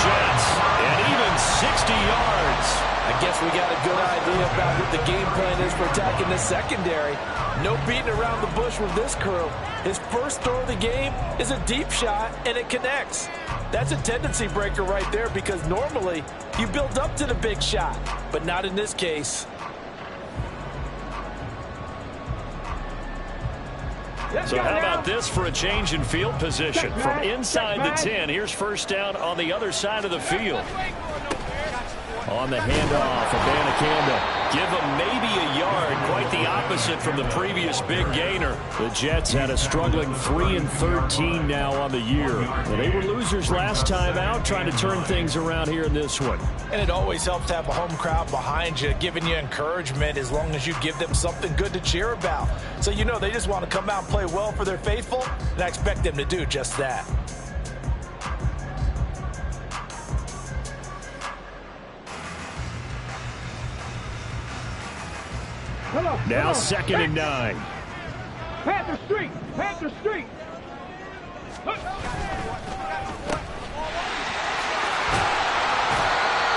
Jets. And even 60 yards. I guess we got a good idea about what the game plan is for attacking the secondary. No beating around the bush with this crew. His first throw of the game is a deep shot, and it connects. That's a tendency breaker right there because normally you build up to the big shot, but not in this case. So how about this for a change in field position? From inside the 10, here's first down on the other side of the field. On the handoff, Abanikanda. Give him maybe a yard, quite the opposite from the previous big gainer. The Jets had a struggling 3-13 now on the year. Well, they were losers last time out, trying to turn things around here in this one. And it always helps to have a home crowd behind you, giving you encouragement as long as you give them something good to cheer about. So you know they just want to come out and play well for their faithful, and I expect them to do just that. Now 2nd and 9. Panther Street! Panther Street!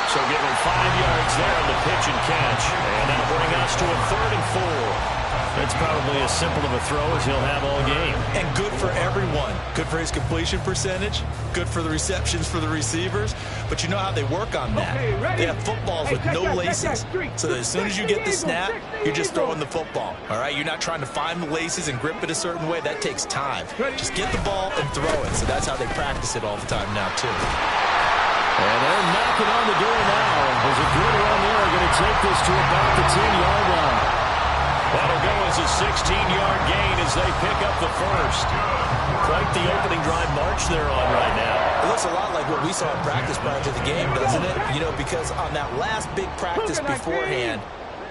So give him 5 yards there on the pitch and catch. And that'll bring us to a 3rd and 4. That's probably as simple of a throw as he'll have all game. And good for everyone. Good for his completion percentage. Good for the receptions for the receivers. But you know how they work on that. They have footballs with no laces. So that as soon as you get the snap, you're just throwing the football. All right? You're not trying to find the laces and grip it a certain way. That takes time. Just get the ball and throw it. So that's how they practice it all the time now, too. And they're knocking on the door now. There's a good run there. Going to take this to about the 10-yard line. That'll go as a 16-yard gain as they pick up the first. Quite the opening drive march they're on right now. It looks a lot like what we saw in practice prior to the game, doesn't it? You know, because on that last big practice beforehand,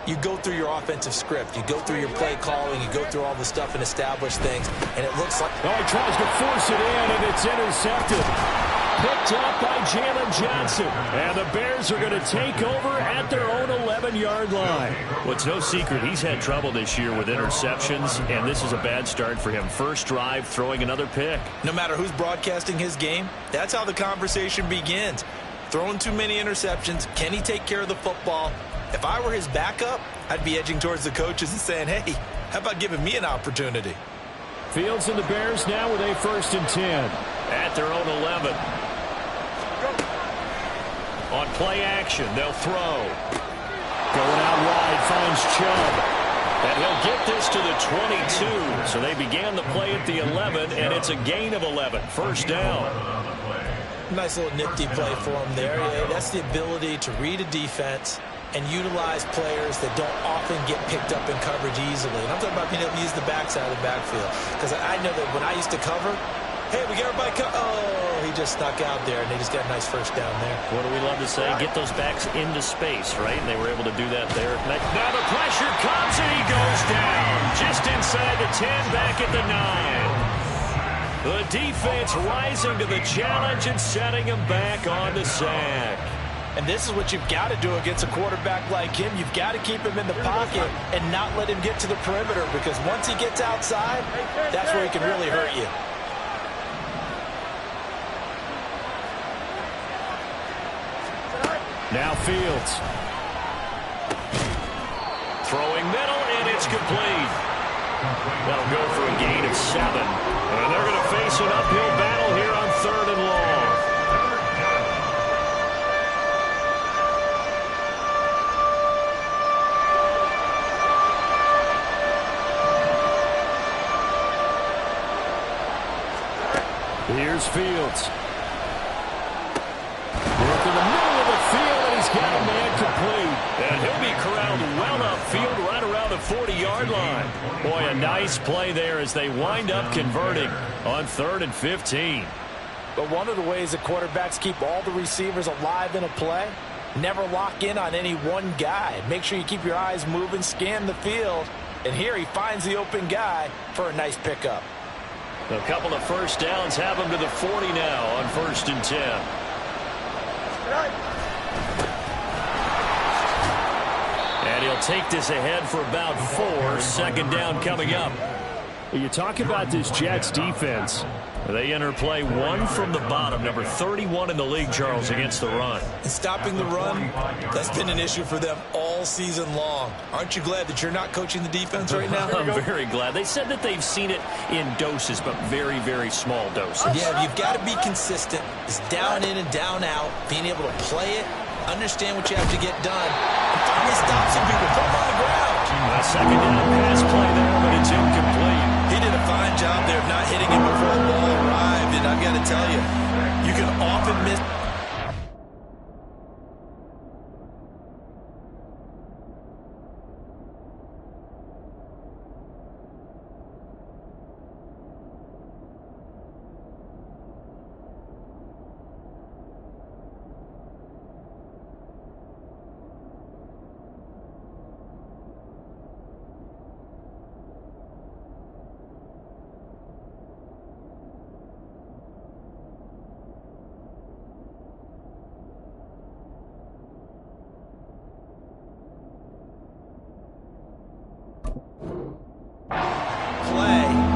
you go through your offensive script. You go through your play calling. You go through all the stuff and establish things. And it looks like... Oh, he tries to force it in, and it's intercepted. Picked up by Jalen Johnson. And the Bears are going to take over at their own 11-yard line. Well, it's no secret he's had trouble this year with interceptions, and this is a bad start for him. First drive, throwing another pick. No matter who's broadcasting his game, that's how the conversation begins. Throwing too many interceptions. Can he take care of the football? If I were his backup, I'd be edging towards the coaches and saying, hey, how about giving me an opportunity? Fields and the Bears now with a 1st and 10 at their own 11. On play action, they'll throw. Going out wide, finds Chubb. And he'll get this to the 22. So they began the play at the 11, and it's a gain of 11. First down. Nice little nifty play for him there. Yeah, that's the ability to read a defense and utilize players that don't often get picked up in coverage easily. And I'm talking about being able to use the backside of the backfield. Because I know that when I used to cover, hey, we got everybody oh, he just snuck out there, and they just got a nice first down there. What do we love to say? Get those backs into space, right? And they were able to do that there. Now the pressure comes, and he goes down. Just inside the 10, back at the 9. The defense rising to the challenge and setting him back on the sack. And this is what you've got to do against a quarterback like him. You've got to keep him in the pocket and not let him get to the perimeter, because once he gets outside, that's where he can really hurt you. Now Fields. Throwing middle, and it's complete. That'll go for a gain of 7. And they're going to face an uphill battle here on 3rd and long. Here's Fields. Work in the middle of the field, and he's got a man complete. And he'll be corralled well upfield right around the 40-yard line. Boy, a nice play there as they wind up converting on 3rd and 15. But one of the ways that quarterbacks keep all the receivers alive in a play, never lock in on any one guy. Make sure you keep your eyes moving, scan the field. And here he finds the open guy for a nice pickup. A couple of first downs have him to the 40 now on 1st and 10. And he'll take this ahead for about 4. 2nd down coming up. You talk about this Jets defense. They enter play one from the bottom, number 31 in the league, Charles, against the run. And stopping the run, that's been an issue for them all season long. Aren't you glad that you're not coaching the defense right now? I'm very glad. They said that they've seen it in doses, but very, very small doses. Yeah, you've got to be consistent. It's down in and down out, being able to play it, understand what you have to get done, and finally stop some people from on the ground. A second down pass play there, but it's incomplete. He did a fine job there of not hitting him before the ball arrived, and I've got to tell you, you can often miss.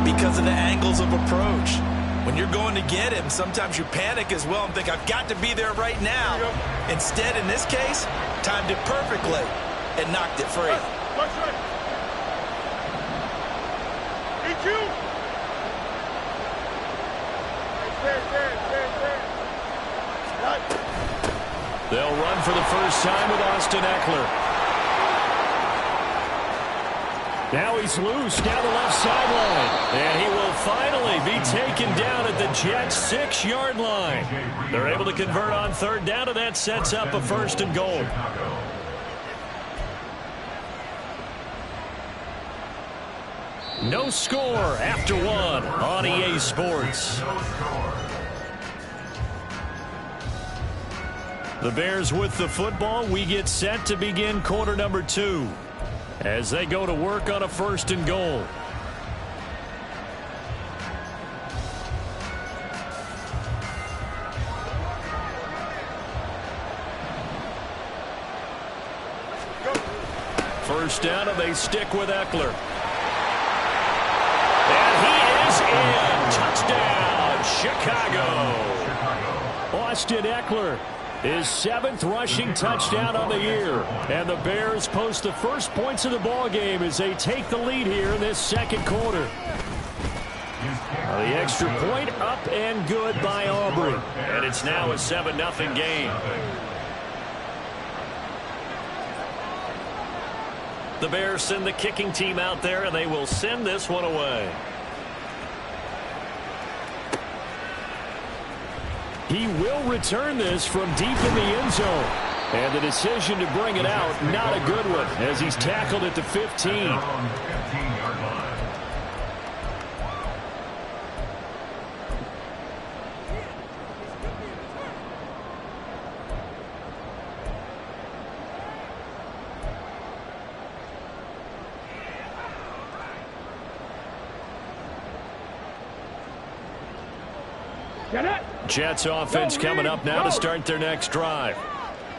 Because of the angles of approach. When you're going to get him, sometimes you panic as well and think, I've got to be there right now. Instead, in this case, timed it perfectly and knocked it free. They'll run for the first time with Austin Eckler. Now he's loose down the left sideline. And he will finally be taken down at the Jets' 6-yard line. They're able to convert on third down, and that sets up a first and goal. No score after one on EA Sports. The Bears with the football. We get set to begin quarter number 2. As they go to work on a first and goal. First down, and they stick with Eckler. And he is in. Touchdown, Chicago. Austin Eckler. His 7th rushing touchdown on the year. And the Bears post the first points of the ball game as they take the lead here in this second quarter. The extra point up and good by Aubrey. And it's now a 7-0 game. The Bears send the kicking team out there, and they will send this one away. He will return this from deep in the end zone. And the decision to bring it out, not a good one, as he's tackled at the 15. Jets offense coming up now to start their next drive.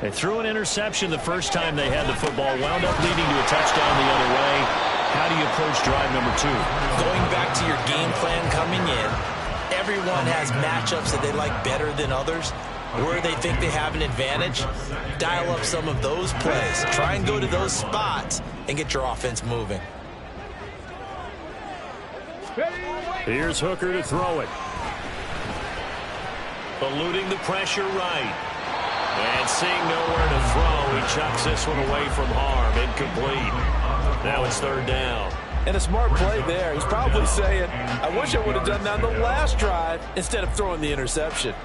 They threw an interception the first time they had the football, wound up leading to a touchdown the other way. How do you approach drive number 2? Going back to your game plan coming in, everyone has matchups that they like better than others, where they think they have an advantage. Dial up some of those plays. Try and go to those spots and get your offense moving. Here's Hooker to throw it. Eluding the pressure right. And seeing nowhere to throw, he chucks this one away from harm. Incomplete. Now it's third down. And a smart play there. He's probably saying, I wish I would have done that on the last drive instead of throwing the interception.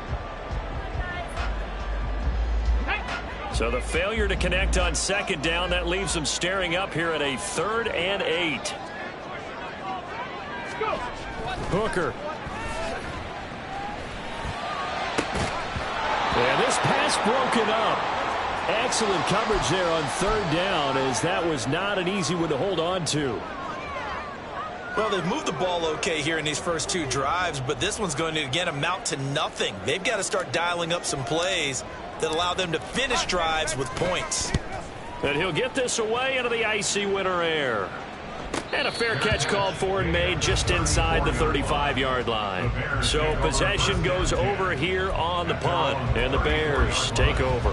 So the failure to connect on second down, that leaves them staring up here at a 3rd and 8. Hooker. And this pass broken up. Excellent coverage there on third down, as that was not an easy one to hold on to. Well, they've moved the ball okay here in these first 2 drives, but this one's going to, again, amount to nothing. They've got to start dialing up some plays that allow them to finish drives with points. And he'll get this away into the icy winter air. And a fair catch called for and made just inside the 35-yard line. So possession goes over here on the punt, and the Bears take over.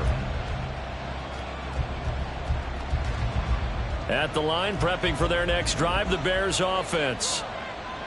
At the line, prepping for their next drive, the Bears offense.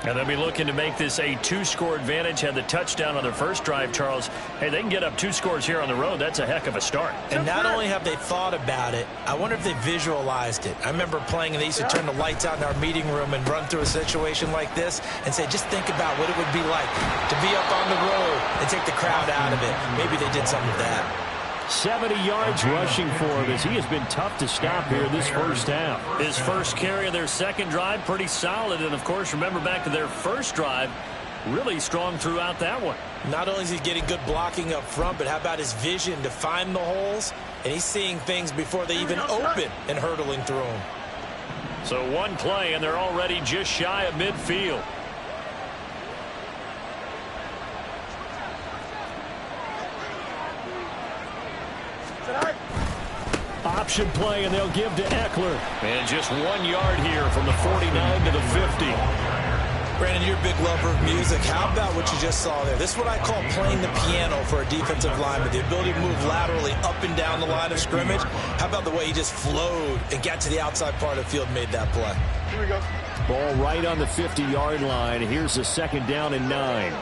And they'll be looking to make this a 2-score advantage. Had the touchdown on their first drive, Charles. Hey, they can get up 2 scores here on the road. That's a heck of a start. And not only have they thought about it, I wonder if they visualized it. I remember playing, and they used to turn the lights out in our meeting room and run through a situation like this and say, just think about what it would be like to be up on the road and take the crowd out of it. Maybe they did some of that. 70 yards rushing for him as he has been tough to stop here this first half. His first carry of their second drive, pretty solid. And, of course, remember back to their first drive, really strong throughout that one. Not only is he getting good blocking up front, but how about his vision to find the holes? And he's seeing things before they even open and hurdling through them. So one play, and they're already just shy of midfield. Option play, and they'll give to Eckler. And just 1 yard here from the 49 to the 50. Brandon, you're a big lover of music. How about what you just saw there? This is what I call playing the piano for a defensive lineman. The ability to move laterally up and down the line of scrimmage. How about the way he just flowed and got to the outside part of the field and made that play? Here we go. Ball right on the 50-yard line. Here's a 2nd down and 9.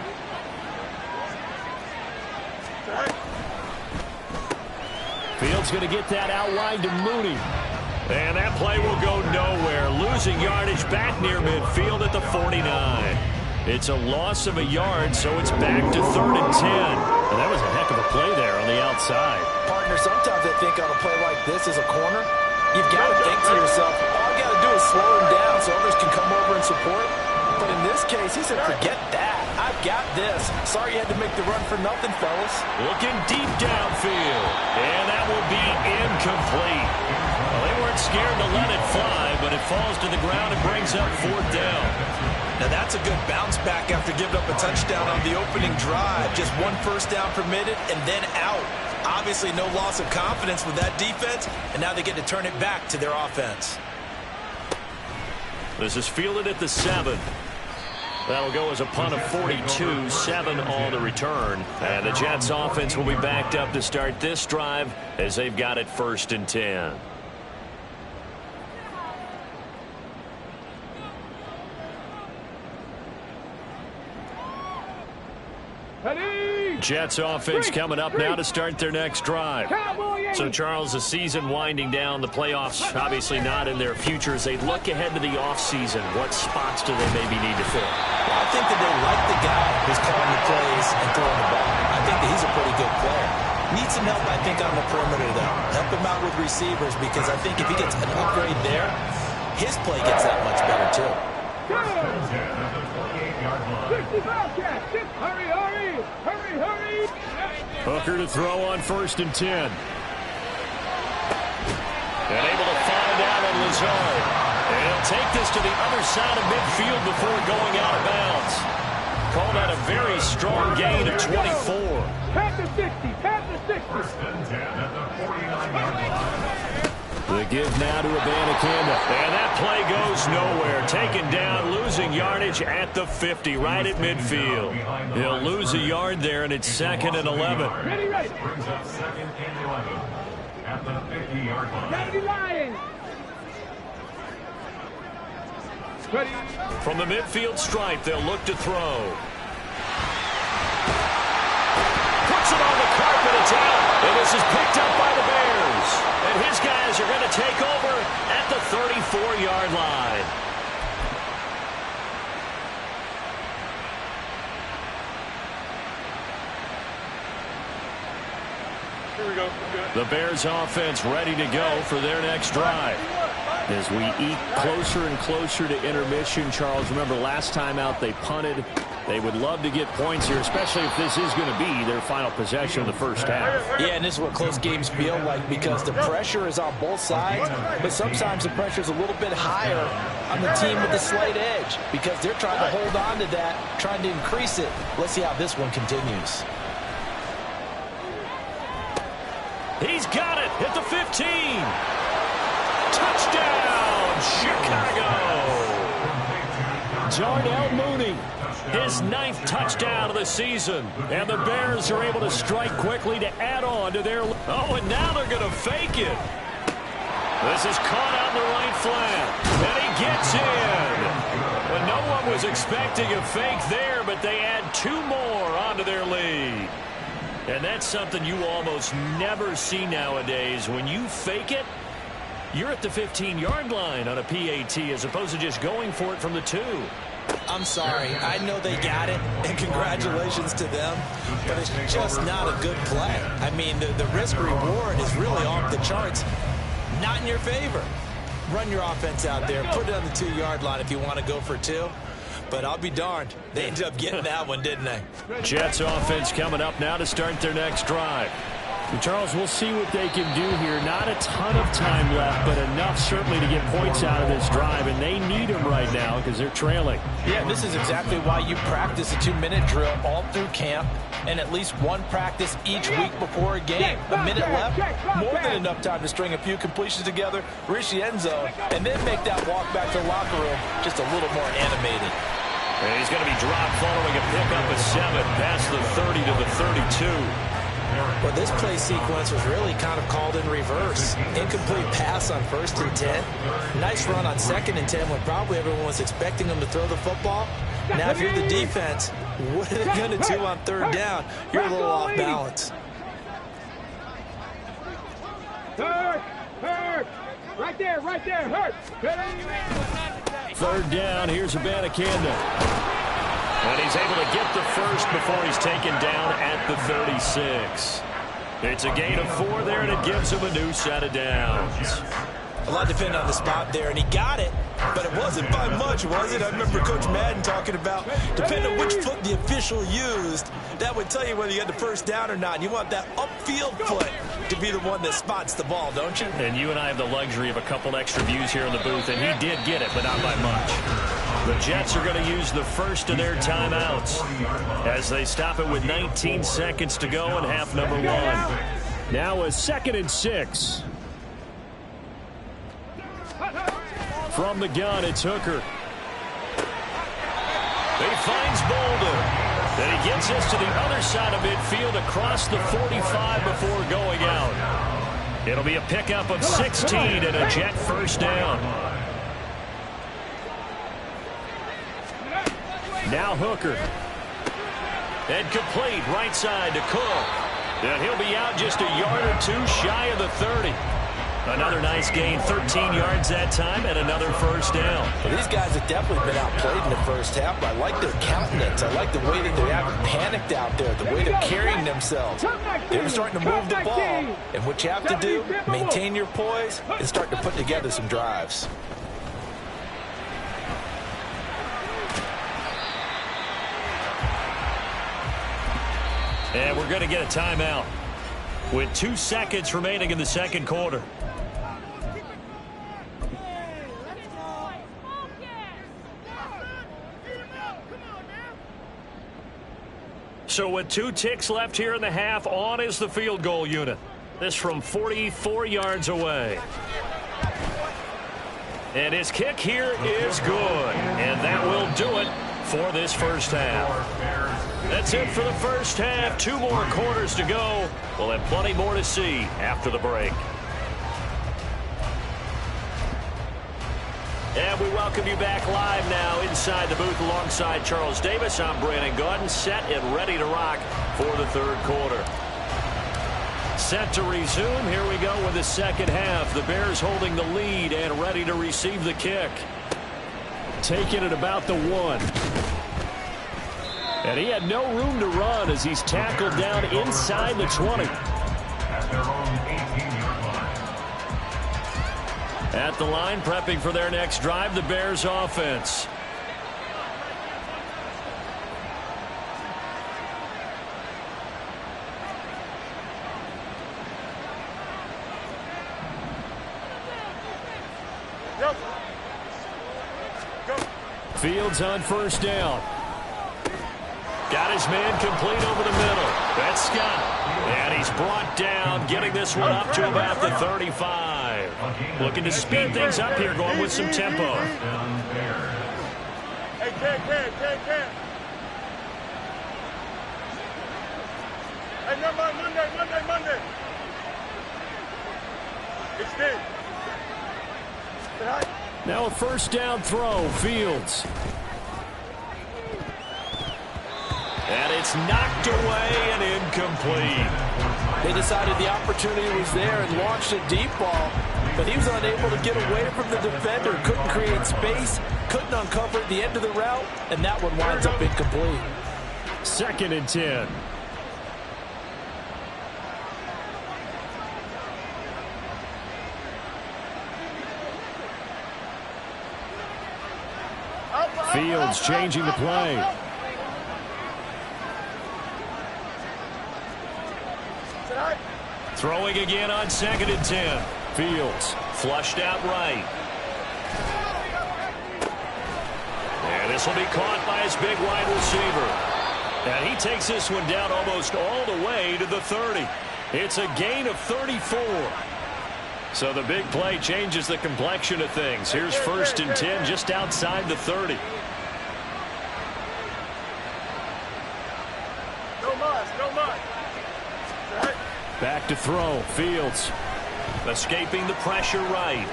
Fields going to get that out wide to Mooney. And that play will go nowhere. Losing yardage back near midfield at the 49. It's a loss of a yard, so it's back to 3rd and 10. And that was a heck of a play there on the outside. Partner, sometimes I think on a play like this as a corner, you've got to think to yourself, all I got to do is slow him down so others can come over and support. But in this case, he said, forget that. I've got this. Sorry you had to make the run for nothing, fellas. Looking deep downfield. And that will be incomplete. Well, they weren't scared to let it fly, but it falls to the ground and brings up 4th down. Now that's a good bounce back after giving up a touchdown on the opening drive. Just 1 first down permitted and then out. Obviously no loss of confidence with that defense, and now they get to turn it back to their offense. This is fielded at the 7. That'll go as a punt of 42, 7 on the return. And the Jets offense will be backed up to start this drive as they've got it 1st and 10. Jets offense coming up now to start their next drive. So, Charles, the season winding down, the playoffs obviously not in their future. As they look ahead to the offseason, what spots do they maybe need to fill? Well, I think that they like the guy who's calling the plays and throwing the ball. I think that he's a pretty good player. Needs some help, I think, on the perimeter, though. Help him out with receivers, because I think if he gets an upgrade there, his play gets that much better, too. 60 Bobcats. Hurry, hurry, hurry, hurry. Hooker to throw on 1st and 10. And able to find out on Lazard. And he'll take this to the other side of midfield before going out of bounds. Call that a very strong gain of 24. Pat the 60, pat the 60. The give now to Abanikanda. And that play goes nowhere. Taken down, losing yardage at the 50, right at midfield. He'll lose a yard there, and it's 2nd and 11. Ready, ready. Brings up 2nd and 11 at the 50-yard line. Gotta be lying. Ready. From the midfield stripe, they'll look to throw. Puts it on the carpet, it's out. And this is picked up by the Bears. And his guys are going to take over at the 34-yard line. Here we go. The Bears offense ready to go for their next drive. As we eke closer and closer to intermission, Charles, remember last time out they punted. They would love to get points here, especially if this is going to be their final possession of the first half. Yeah, and this is what close games feel like, because the pressure is on both sides, but sometimes the pressure is a little bit higher on the team with the slight edge, because they're trying to hold on to that, trying to increase it. Let's see how this one continues. He's got it at the 15. Touchdown, Chicago. Darnell Mooney, his 9th touchdown of the season. And the Bears are able to strike quickly to add on to their... Oh, and now they're going to fake it. This is caught out in the right flat. And he gets in. But no one was expecting a fake there, but they add 2 more onto their lead. And that's something you almost never see nowadays. When you fake it, you're at the 15-yard line on a PAT as opposed to just going for it from the 2. I'm sorry. I know they got it, and congratulations to them, but it's just not a good play. I mean, the risk-reward is really off the charts. Not in your favor. Run your offense out there. Put it on the 2-yard line if you want to go for 2. But I'll be darned. They ended up getting that one, didn't they? Jets offense coming up now to start their next drive. And Charles, we'll see what they can do here. Not a ton of time left, but enough certainly to get points out of this drive, and they need them right now because they're trailing. Yeah, this is exactly why you practice a 2-minute drill all through camp and at least one practice each week before a game. A minute left, more than enough time to string a few completions together, reach the end zone, and then make that walk back to the locker room just a little more animated. And he's going to be dropped following a pickup of 7 past the 30 to the 32. Well, this play sequence was really kind of called in reverse. Incomplete pass on 1st and 10. Nice run on 2nd and 10 when probably everyone was expecting them to throw the football. Now, if you're the defense, what are they going to do on 3rd down? You're a little off balance. Hurt! Right there, hurt! 3rd down, here's Abanikanda. And he's able to get the first before he's taken down at the 36. It's a gain of 4 there, and it gives him a new set of downs. A lot depended on the spot there, and he got it, but it wasn't by much, was it? I remember Coach Madden talking about, depending on which foot the official used, that would tell you whether you had the first down or not. You want that upfield foot to be the one that spots the ball, don't you? And you and I have the luxury of a couple extra views here in the booth, and he did get it, but not by much. The Jets are going to use the first of their timeouts as they stop it with 19 seconds to go in half number 1. Now a 2nd and 6. From the gun, it's Hooker. He finds Bolden. Then he gets us to the other side of midfield across the 45 before going out. It'll be a pickup of 16 and a Jet first down. Now Hooker. And complete right side to Cook. And he'll be out just a yard or 2 shy of the 30. Another nice gain, 13 yards that time, and another first down. Well, these guys have definitely been outplayed in the first half, but I like their countenance. I like the way that they haven't panicked out there, the way they're carrying themselves. They're starting to move the ball. And what you have to do, maintain your poise and start to put together some drives. And we're going to get a timeout with 2 seconds remaining in the second quarter. So with 2 ticks left here in the half, on is the field goal unit. This from 44 yards away. And his kick here is good. And that will do it for this first half. That's it for the first half. 2 more quarters to go. We'll have plenty more to see after the break. And we welcome you back live now inside the booth alongside Charles Davis. I'm Brandon Gaudin, set and ready to rock for the third quarter. Set to resume. Here we go with the second half. The Bears holding the lead and ready to receive the kick. Taking it about the 1. And he had no room to run as he's tackled down inside the 20. At their own 18-yard line. At the line, prepping for their next drive, the Bears offense. Fields on first down. Got his man complete over the middle. That's Scott. And he's brought down, getting this one up to about the 35. Looking to speed things up here, going with some tempo. Hey, no, Monday. It's dead. Now a first down throw, Fields. And it's knocked away and incomplete. They decided the opportunity was there and launched a deep ball, but he was unable to get away from the defender, couldn't create space, couldn't uncover the end of the route, and that one winds up incomplete. 2nd and 10. Fields changing the play. Throwing again on 2nd and 10. Fields flushed out right. And this will be caught by his big wide receiver. And he takes this one down almost all the way to the 30. It's a gain of 34. So the big play changes the complexion of things. Here's 1st and 10 just outside the 30. No much. Back to throw. Fields escaping the pressure right.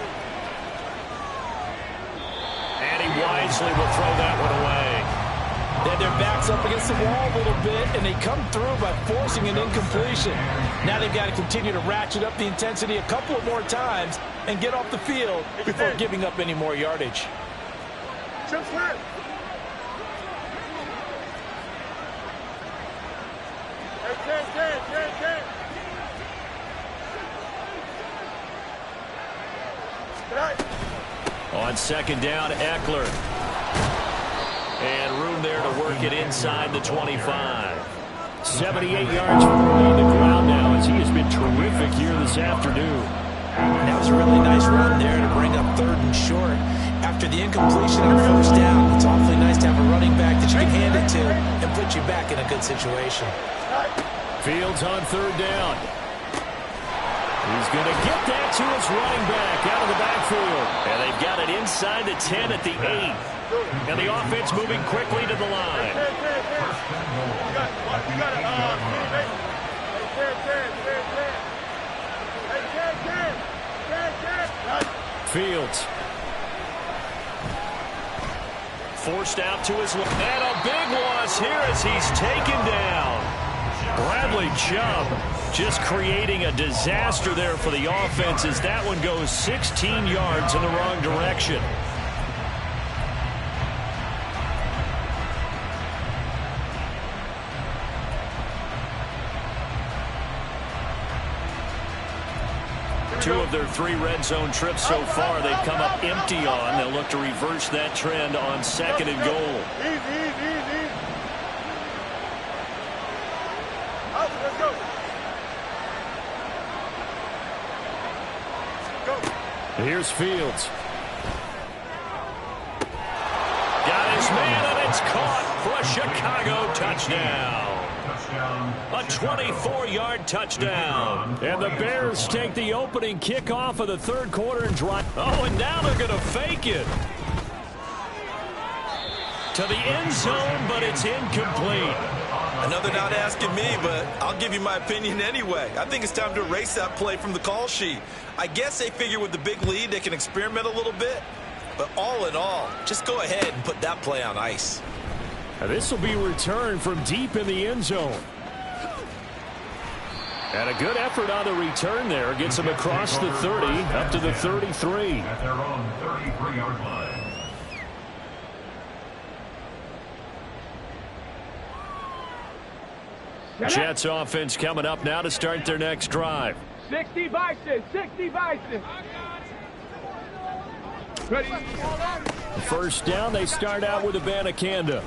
And he wisely will throw that one away. They had their backs up against the wall a little bit, and they come through by forcing an incompletion. Now they've got to continue to ratchet up the intensity a couple of more times and get off the field before giving up any more yardage. On 2nd down, Eckler. And room there to work it inside the 25. 78 yards on the ground now as he has been terrific here this afternoon. That was a really nice run there to bring up 3rd and short. After the incompletion on 1st down, it's awfully nice to have a running back that you can hand it to and put you back in a good situation. Fields on 3rd down. He's going to get that to his running back out of the backfield. And they've got it inside the 10 at the 8. And the offense moving quickly to the line. Fields. Forced out to his left. And a big loss here as he's taken down. Bradley Chubb just creating a disaster there for the offense as that one goes 16 yards in the wrong direction. Two of their 3 red zone trips so far they've come up empty on. They'll look to reverse that trend on 2nd and goal. Easy. Let's go. Here's Fields. Got his man, and it's caught for a Chicago touchdown. A 24-yard touchdown. And the Bears take the opening kickoff of the 3rd quarter and drive. Oh, and now they're going to fake it to the end zone, but it's incomplete. Another not asking me, but I'll give you my opinion anyway. I think it's time to erase that play from the call sheet. I guess they figure with the big lead they can experiment a little bit. But all in all, just go ahead and put that play on ice. Now this will be returned from deep in the end zone. And a good effort on the return there. Gets him across the 30, up to the 33. At their own 33-yard line. Jets offense coming up now to start their next drive. 60 Bison. Ready. First down, they start out with Abanikanda.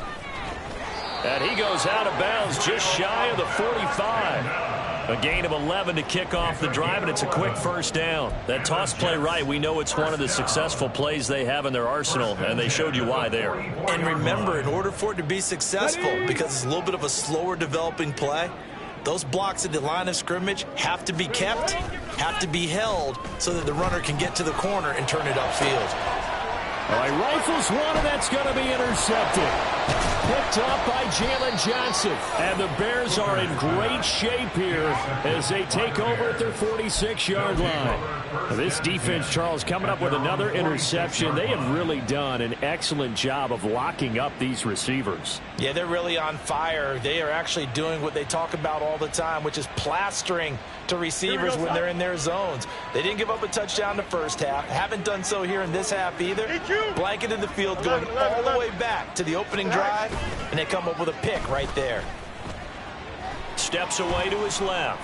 And he goes out of bounds just shy of the 45. A gain of 11 to kick off the drive, and it's a quick first down. That toss play right, we know it's one of the successful plays they have in their arsenal, and they showed you why there. And remember, in order for it to be successful, because it's a little bit of a slower developing play, those blocks at the line of scrimmage have to be kept, have to be held, so that the runner can get to the corner and turn it upfield. All right, rifles one, and that's going to be intercepted. Picked up by Jalen Johnson. And the Bears are in great shape here as they take over at their 46-yard line. Now, this defense, Charles, coming up with another interception. They have really done an excellent job of locking up these receivers. Yeah, they're really on fire. They are actually doing what they talk about all the time, which is plastering to receivers when they're in their zones. They didn't give up a touchdown the first half. Haven't done so here in this half either. Blanketed the field going all the way back to the opening drive, and they come up with a pick right there. Steps away to his left.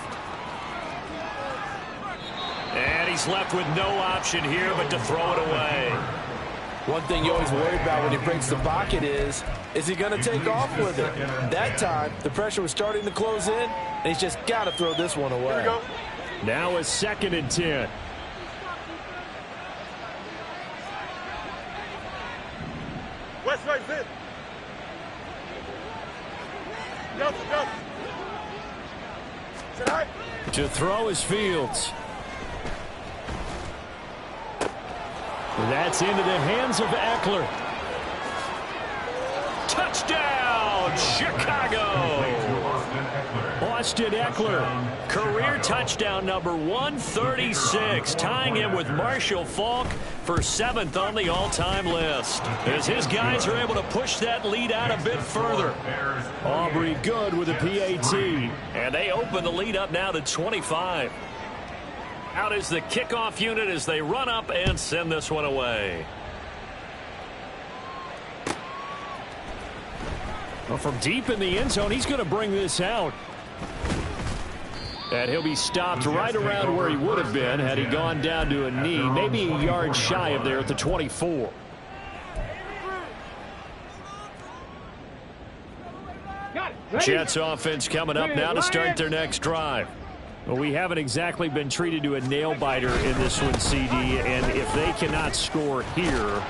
And he's left with no option here but to throw it away. One thing you always worry about when he breaks the pocket is he going to take off with it? That time, the pressure was starting to close in, and he's just got to throw this one away. Here we go. Now a 2nd and 10. West right fit. Go. Sit high. To throw is Fields. That's into the hands of Eckler. Touchdown, Chicago! Austin Eckler, career touchdown number 136, tying him with Marshall Faulk for 7th on the all-time list. As his guys are able to push that lead out a bit further. Aubrey Good with a PAT, and they open the lead up now to 25. Out is the kickoff unit as they run up and send this one away. Well, from deep in the end zone, he's going to bring this out. And he'll be stopped right around where he would have been had he gone down to a knee, maybe a yard shy of there at the 24. Jets offense coming up now to start their next drive. Well, we haven't exactly been treated to a nail-biter in this one, CD, and if they cannot score here,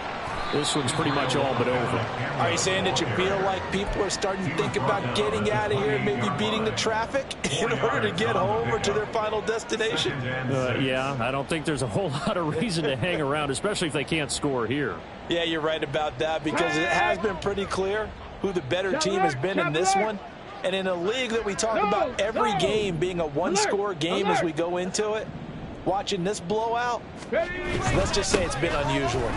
this one's pretty much all but over. Are you saying that you feel like people are starting to think about getting out of here and maybe beating the traffic in order to get home or to their final destination? Yeah, I don't think there's a whole lot of reason to hang around, especially if they can't score here. Yeah, you're right about that, because it has been pretty clear who the better team has been in this one. And in a league that we talk about every game being a one-score game as we go into it, watching this blowout, let's just say it's been unusual.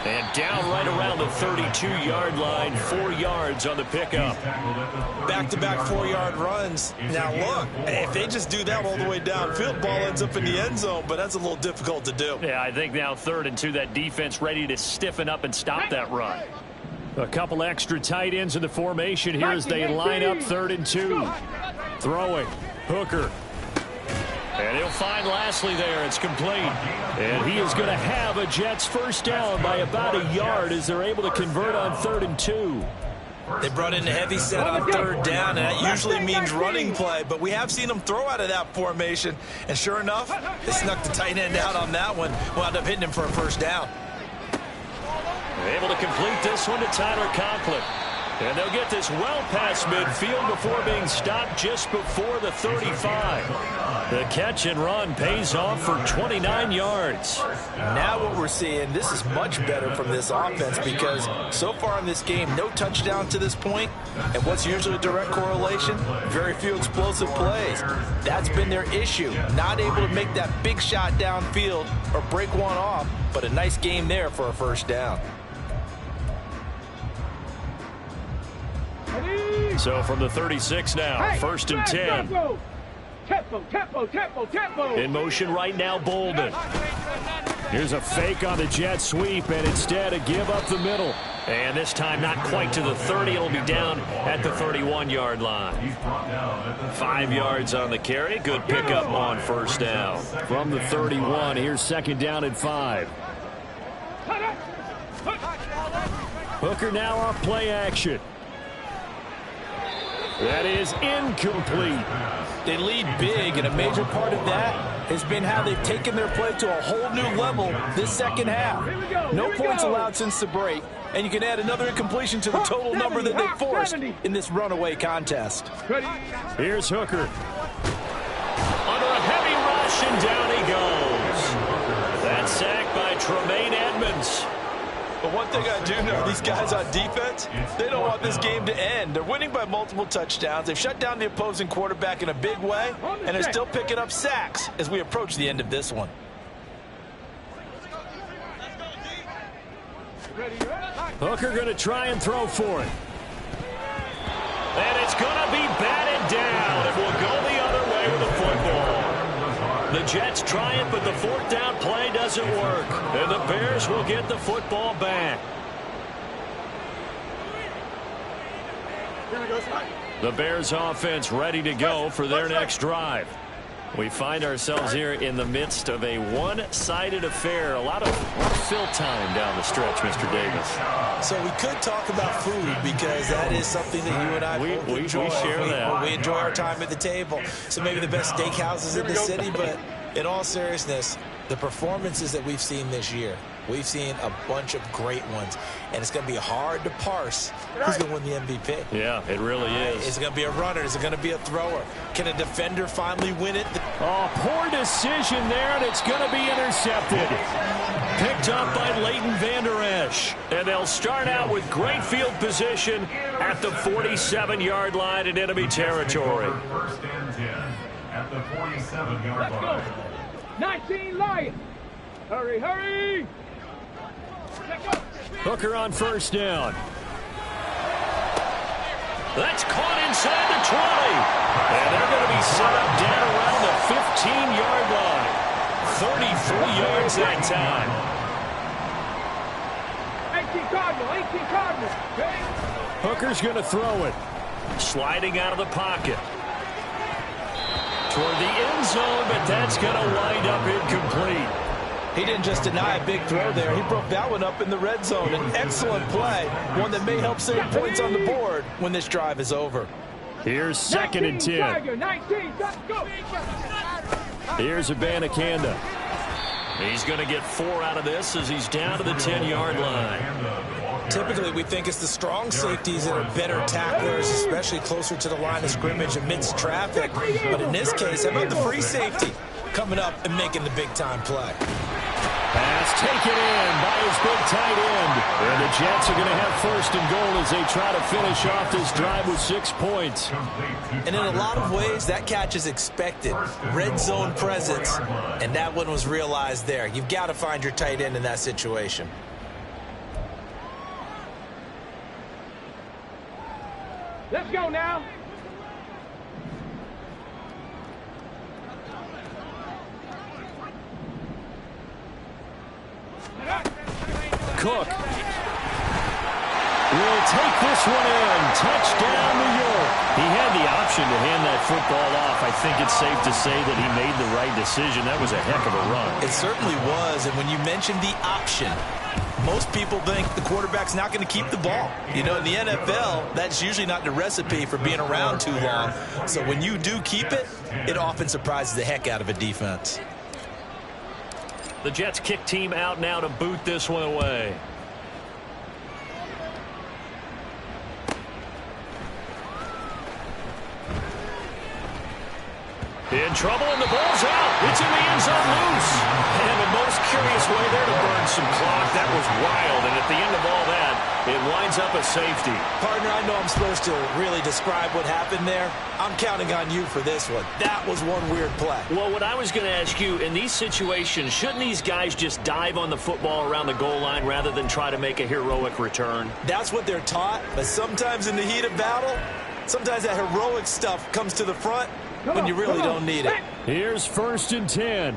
And down right around the 32-yard line, 4 yards on the pickup. Back-to-back 4-yard runs. Now, look, if they just do that all the way downfield, ball ends up in the end zone, but that's a little difficult to do. Yeah, I think now 3rd and 2, that defense ready to stiffen up and stop that run. A couple extra tight ends in the formation here as they line up 3rd and 2. Throwing. Hooker. And he'll find Lashley there. It's complete. And he is going to have a Jets first down by about a yard as they're able to convert on 3rd and 2. They brought in a heavy set on 3rd down, and that usually means running play. But we have seen them throw out of that formation. And sure enough, they snuck the tight end out on that one. Wound up hitting him for a first down. Able to complete this one to Tyler Conklin. And they'll get this well past midfield before being stopped just before the 35. The catch and run pays off for 29 yards. Now what we're seeing, this is much better from this offense, because so far in this game, no touchdown to this point. And what's usually a direct correlation? Very few explosive plays. That's been their issue. Not able to make that big shot downfield or break one off, but a nice game there for a first down. So from the 36 now, 1st and 10. Tempo. In motion right now, Bolden. Here's a fake on the jet sweep, and instead a give up the middle. And this time not quite to the 30. It'll be down at the 31-yard line. 5 yards on the carry. Good pickup on first down. From the 31, here's 2nd down and 5. Hooker now off play action. That is incomplete. They lead big, and a major part of that has been how they've taken their play to a whole new level this second half. No points allowed since the break, and you can add another incompletion to the total number that they forced in this runaway contest. Here's Hooker. Under a heavy rush, and down he goes. That sack by Tremaine Edmonds. But one thing I do know, these guys on defense, they don't want this game to end. They're winning by multiple touchdowns. They've shut down the opposing quarterback in a big way, and they're still picking up sacks as we approach the end of this one. Hooker going to try and throw for it. And it's going to be batted down. It will go the other way with the football. The Jets try it, but the fourth down play doesn't work. And the Bears will get the football back. The Bears offense ready to go for their next drive. We find ourselves here in the midst of a one-sided affair. A lot of fill time down the stretch, Mr. Davis. So we could talk about food because that is something that you and I both enjoy. We share that. We enjoy our time at the table. So maybe the best steakhouses in the city, but in all seriousness, the performances that we've seen this year, we've seen a bunch of great ones, and it's going to be hard to parse who's going to win the MVP. Yeah, it really is. Is it going to be a runner? Is it going to be a thrower? Can a defender finally win it? Oh, poor decision there, and it's going to be intercepted. Picked up by Leighton Vander Esch. And they'll start out with great field position at the 47-yard line in enemy territory. First and 10 at the 47-yard line. 19 Lions. Hurry, hurry. Hooker on first down. That's caught inside the 20. And they're going to be set up down around the 15-yard line. 33 yards that time. 18 Cardinal. Okay. Hooker's going to throw it. Sliding out of the pocket. Toward the end zone, but that's going to wind up incomplete. He didn't just deny a big throw there. He broke that one up in the red zone. An excellent play, one that may help save points on the board when this drive is over. Here's second and 10. 19, go. Here's Abanikanda. He's going to get 4 out of this as he's down to the 10-yard line. Typically, we think it's the strong safeties that are better tacklers, especially closer to the line of scrimmage amidst traffic. But in this case, how about the free safety coming up and making the big-time play? Pass taken in by his big tight end. And the Jets are going to have first and goal as they try to finish off this drive with 6 points. And in a lot of ways, that catch is expected. Red zone presence, and that one was realized there. You've got to find your tight end in that situation. Let's go now. Cook will take this one in. Touchdown, New York. He had the option to hand that football off. I think it's safe to say that he made the right decision. That was a heck of a run. It certainly was, and when you mentioned the option, most people think the quarterback's not going to keep the ball. You know, in the NFL, that's usually not the recipe for being around too long. So when you do keep it, it often surprises the heck out of a defense. The Jets kick team out now to boot this one away. In trouble, and the ball's out. It's in the end zone loose. And the most curious way there to burn some clock. That was wild. And at the end of all that, it winds up a safety. Partner, I know I'm supposed to really describe what happened there. I'm counting on you for this one. That was one weird play. Well, what I was going to ask you, in these situations, shouldn't these guys just dive on the football around the goal line rather than try to make a heroic return? That's what they're taught. But sometimes in the heat of battle, sometimes that heroic stuff comes to the front when you really don't need it. Here's first and 10.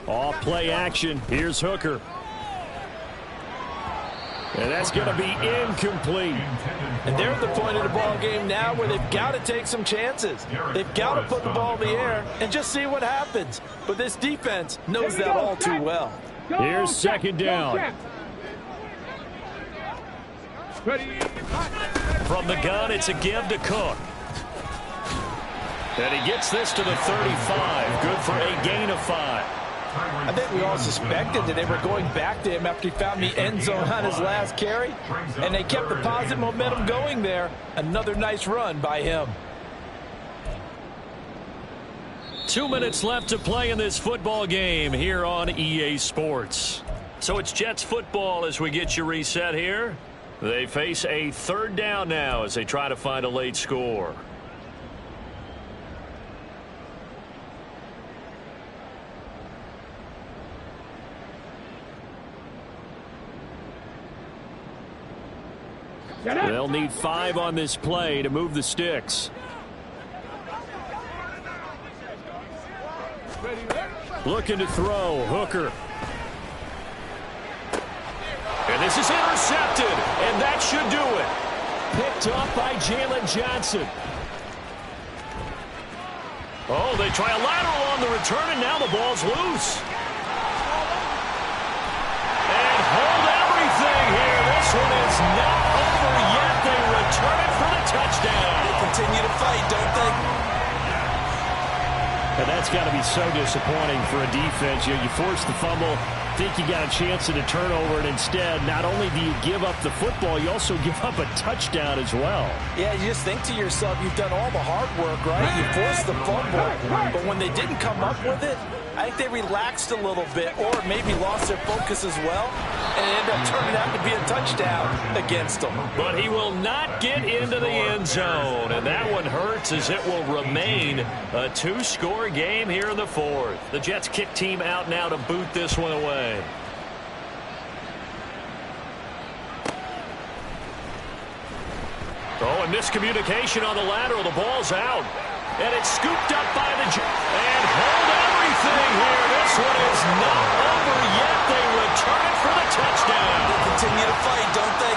Off play action. Here's Hooker. And that's going to be incomplete. And they're at the point of the ball game now where they've got to take some chances. They've got to put the ball in the air and just see what happens. But this defense knows that all too well. Here's second down. From the gun, it's a give to Cook. And he gets this to the 35. Good for a gain of 5. I think we all suspected that they were going back to him after he found the end zone on his last carry. And they kept the positive momentum going there. Another nice run by him. 2 minutes left to play in this football game here on EA Sports. So it's Jets football as we get you reset here. They face a third down now as they try to find a late score. They'll need 5 on this play to move the sticks. Looking to throw. Hooker. And this is intercepted. And that should do it. Picked up by Jalen Johnson. Oh, they try a lateral on the return, and now the ball's loose. And hold everything here. This one is not over yet. They return it for the touchdown. They continue to fight, don't they? And that's got to be so disappointing for a defense. You force the fumble, think you got a chance at a turnover, and instead, not only do you give up the football, you also give up a touchdown as well. Yeah, you just think to yourself, you've done all the hard work, right? You forced the fumble, but when they didn't come up with it, I think they relaxed a little bit or maybe lost their focus as well, and it ended up turning out to be a touchdown against them. But he will not get into the end zone, and that one hurts as it will remain a 2-score game here in the fourth. The Jets kick team out now to boot this one away. Oh, and miscommunication on the lateral. The ball's out. And it's scooped up by the Jets. And hold everything here. This one is not over yet. They return it for the touchdown. They continue to fight, don't they?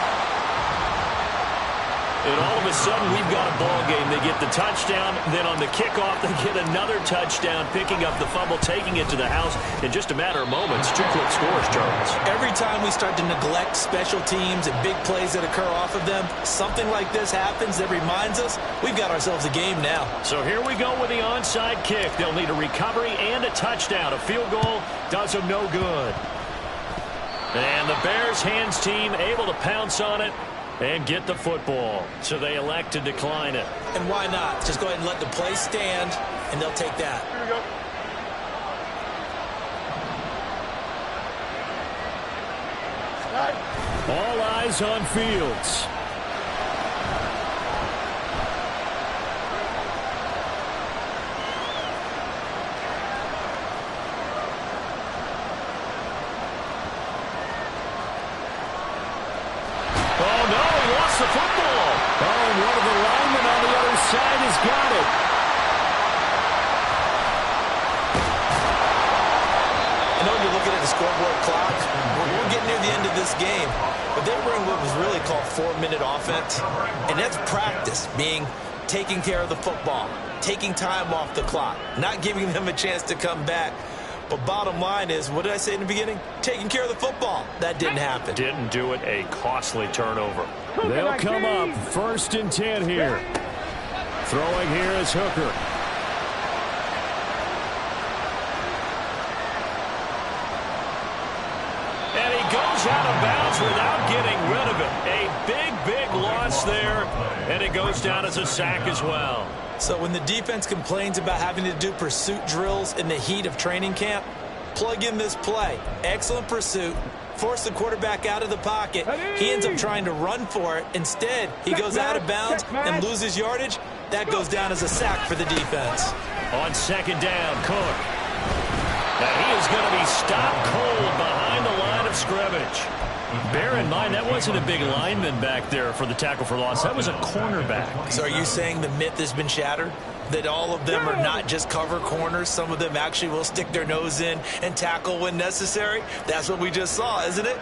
And all of a sudden, we've got a ball game. They get the touchdown. Then on the kickoff, they get another touchdown, picking up the fumble, taking it to the house in just a matter of moments. 2 quick scores, Charles. Every time we start to neglect special teams and big plays that occur off of them, something like this happens that reminds us we've got ourselves a game now. So here we go with the onside kick. They'll need a recovery and a touchdown. A field goal does them no good. And the Bears hands team able to pounce on it and get the football. So they elect to decline it. And why not? Just go ahead and let the play stand, and they'll take that. Here we go. All eyes on Fields. The football. Oh, and one of the linemen on the other side has got it. I know you're looking at the scoreboard clock. We're getting near the end of this game, but they were in what was really called 4-minute offense, and that's practice, meaning taking care of the football, taking time off the clock, not giving them a chance to come back. But bottom line is, what did I say in the beginning? Taking care of the football. That didn't happen. Didn't do it. A costly turnover. They'll come up 1st and 10 here. Throwing here is Hooker. And he goes out of bounds without getting rid of it. A big loss there. And it goes down as a sack as well. So when the defense complains about having to do pursuit drills in the heat of training camp, plug in this play. Excellent pursuit. Force the quarterback out of the pocket. He ends up trying to run for it. Instead, he goes out of bounds and loses yardage. That goes down as a sack for the defense. On 2nd down, Cook. Now he is going to be stopped cold behind the line of scrimmage. Bear in mind, that wasn't a big lineman back there for the tackle for loss. That was a cornerback. So are you saying the myth has been shattered? That all of them are not just cover corners? Some of them actually will stick their nose in and tackle when necessary? That's what we just saw, isn't it?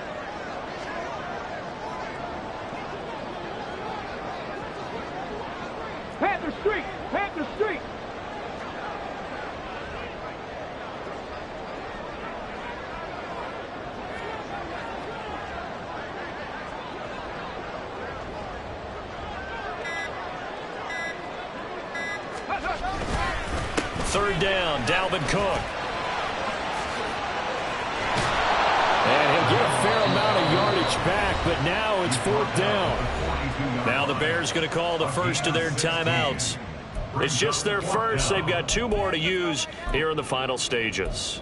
Panther Street! Panther Street! Third down, Dalvin Cook. And he'll get a fair amount of yardage back, but now it's 4th down. Now the Bears going to call the first of their timeouts. It's just their first. They've got 2 more to use here in the final stages.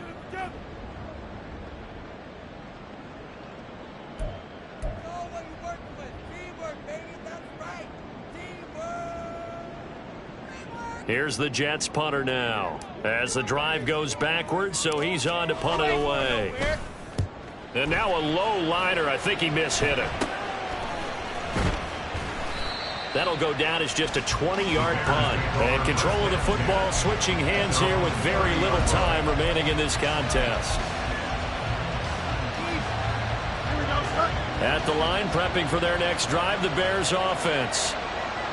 Here's the Jets punter now as the drive goes backwards, so he's on to punt it away. And now a low liner. I think he mishit it. That'll go down as just a 20-yard punt. And control of the football switching hands here with very little time remaining in this contest. At the line, prepping for their next drive, the Bears offense.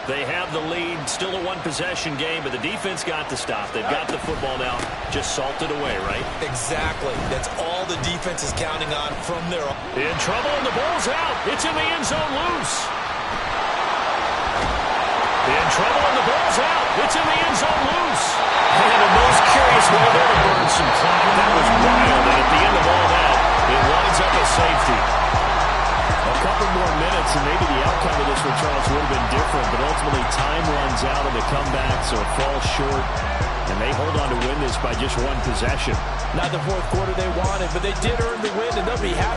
They have the lead, still a one-possession game, but the defense got to stop. They've got the football now, just salted away, right? Exactly. That's all the defense is counting on from there. In trouble, and the ball's out. It's in the end zone loose. In trouble, and the ball's out. It's in the end zone loose. And a most curious way there to burn some clock. That was wild, and at the end of all that, it winds up a safety. A couple more minutes, and maybe the outcome of this one, Charles, would have been different, but ultimately time runs out on the comeback, so it falls short, and they hold on to win this by just one possession. Not the fourth quarter they wanted, but they did earn the win, and they'll be happy.